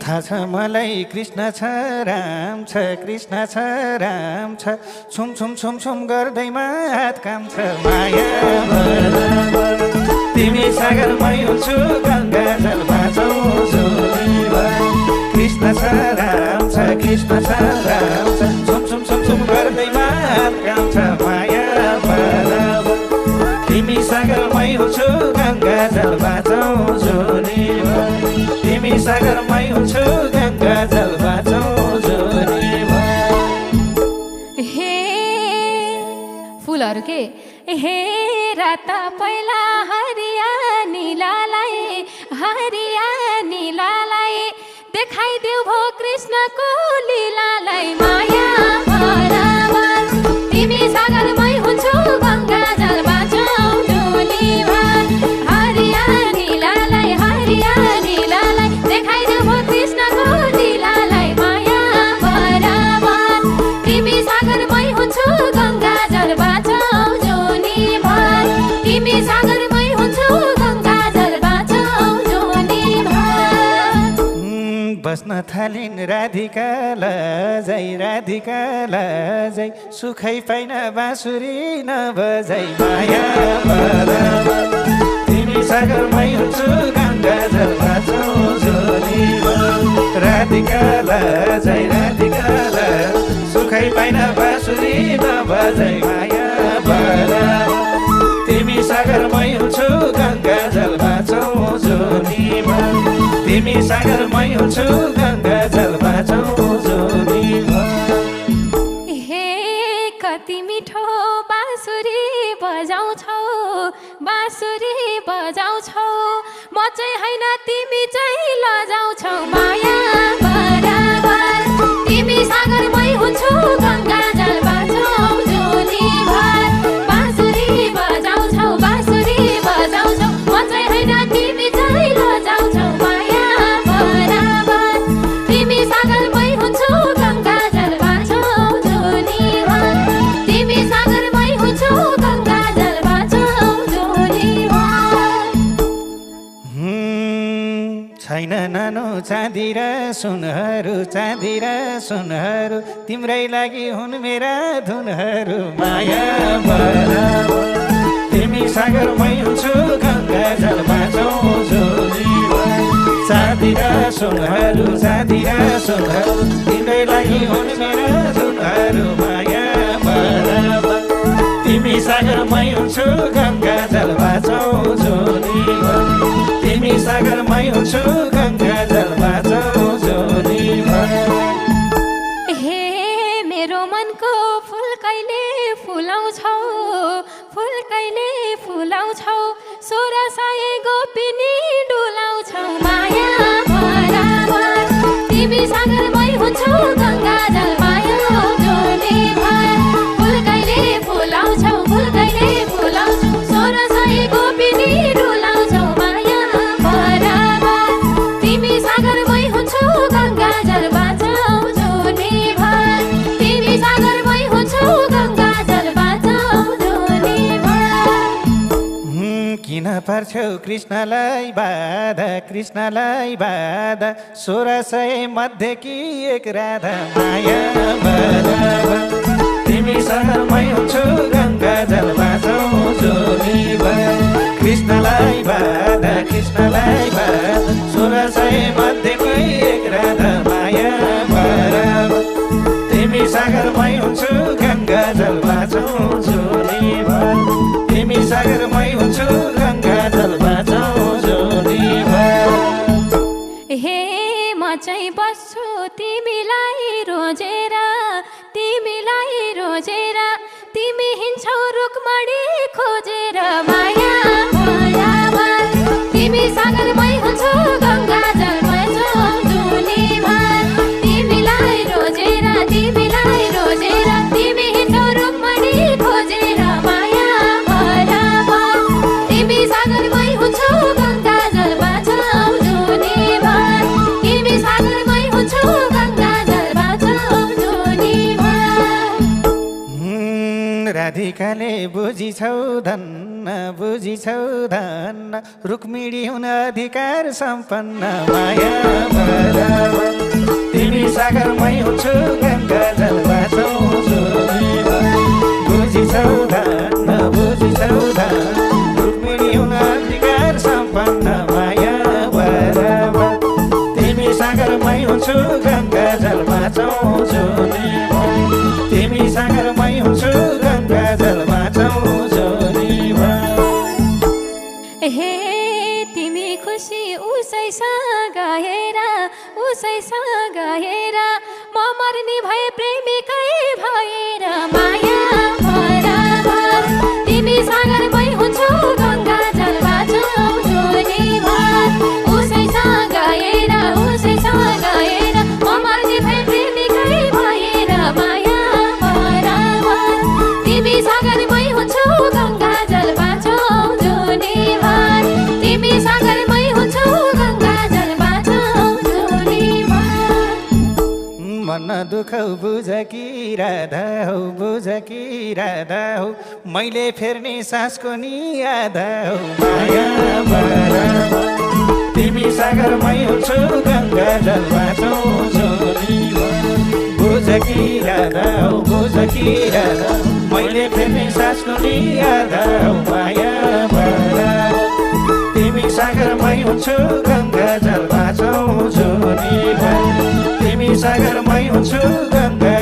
थाहा छ मलाई कृष्ण छ राम छ कृष्ण छ राम छ छुम छुम छुम छुम गर्दैमा हात काम छ माया बराबर तिमी सागरमै हुन्छु गङ्गा जल भाँचौँ कृष्ण छ राम छ कृष्ण छ राम छ छुम छुम छुम छुम गर्दैमा हात काम छ माया बराबर तिमी सागरमै हुन्छु गङ्गा जल भाँचौँ तिमी सागरमै हुन्छु गङ्गा जल भाँचौँ हे फुलहरू के हे रात पहिला हरिया नीलालाई देखाइदेऊ भो कृष्णको लीलालाई माया बराबर तिमी सागरमै हुन्छु गङ्गा जल भाँचौँ हरिया नीलालाई देखाइदेऊ भो कृष्णको लीलालाई माया बराबर तिमी सागरमै हुन्छु गङ्गा जल भाँचौँ तिमी सागरमै हुन्छु गङ्गा जल भाँचौँ बस्न थालिन् राधिका लजै सुखै पाइन बाँसुरी नबजाई माया बराबर तिमी सागरमै हुन्छु गङ्गा जल भाँचौँ राधिका लजै सुखै पाइन बाँसुरी नबजाई माया बराबर तिमी सागरमै हुन्छु गङ्गा जल भाँचौँ तिमी सागरमै हुन्छु गङ्गा जल भाँचौँ हे कति मिठो बाँसुरी बजाउँछौ म चाहिँ होइन तिमी चाहिँ लजाउँछौ माया बराबर तिमी सागरमै हुन्छु गङ्गा जल भाँचौँ बाँसुरी बजाउँछौ म चाहिँ होइन तिमी चाहिँ लजाउँछौ माया बराबर तिमी सागरमै हुन्छु गङ्गा जल भाँचौँ तिमी सागरमै हुन्छु गङ्गा जल भाँचौँ छैन नानो चाँदी र सुनहरू तिम्रै लागि हुन् मेरा धुनहरू माया बराबर तिमी सागरमै हुन्छु गङ्गा जल भाँचौँ चाँदी र सुनहरू तिम्रै लागि हुन् मेरा धुनहरू माया बराबर तिमी सागरमै हुन्छु गङ्गा जल भाँचौँ तिमी सागरमै हुन्छु गङ्गा जल भाँचौँ हे मेरो मनको फुल कहिले फुलाउँछौ सोह्र सय गोपिनी डुलाउँछौ माया बराबर तिमी सागरमै हुन्छु गङ्गा जल भाँचौँ फुल कहिले फुलाउँछौ सोह्र सय गोपिनी डुलाउँछौ माया बराबर तिमी सागरमै हुन्छु गङ्गा जल भाँचौँ तिमी सागरमै हुन्छु गङ्गा जल भाँचौँ किन पार्छौ कृष्णलाई बाधा 1600 मध्ये कि एक राधा माया बराबर तिमी सागरमै हुन्छु गङ्गा जल भाँचौँ कृष्णलाई बाधा 1600 मध्ये कि एक राधा माया बराबर तिमी सागरमै हुन्छु गङ्गा जल भाँचौँ तिमी सागरमै हुन्छु गङ्गा जल भाँचौँ हे म चाहिँ बस्छु तिमीलाई रोजेर तिमी हिँड्छौ रुखमणी खोजेर माया बराबर तिमी सागरमै हुन्छु गङ्गा जल भाँचौँ तिमीलाई रोजेर तिमी हिँड्छौ रुखमणी खोजेर माया बराबर तिमी सागरमै हुन्छु गङ्गा जल भाँचौँ तिमी सागरमै हुन्छु गङ्गा जल भाँचौँ राधिकाले बुझिछौ धन्न रुक्मिणी हुन अधिकार सम्पन्न माया बराबर सागरमै हुन्छु गङ्गा जल बाँचाउँछु नि बुझिछौ धन बुझिछौ धन रुक्मिणी हुन अधिकार सम्पन्न माया बराबर तिमी सागरमै हुन्छु गङ्गा जल बाँचाउँछु नि तिमी सागरमै हुन्छु गङ्गा जल बाँचाउँछु नि हे तिमी खुसी उसैसँग हेर म मर्ने भए प्रेमिकै भएर माया बराबर तिमी सागरमै हुन्छौ गङ्गा जल बाँचाउँछु नि उसैसँग हेर म मर्ने भए प्रेमिकै भएर माया बराबर तिमी सागरमै हुन्छौ गङ्गा जल बाँचाउँछु नि तिमी सागरमै हुन्छौ गङ्गा जल बाँचाउँछु नि मन दुःख बुझ कि राधा हौ मैले फेर्ने सासको नि आधा हौ माया बराबर तिमी सागरमै हुन्छौ गङ्गा जल बाँचाउँछु नि बुझ कि राधा मैले फेर्ने सासको नि आधा हौ माया बराबर तिमी सागरमै हुन्छु गङ्गा जल बाँचाउँछु नि तिमी सागरमै हुन्छु गङ्गा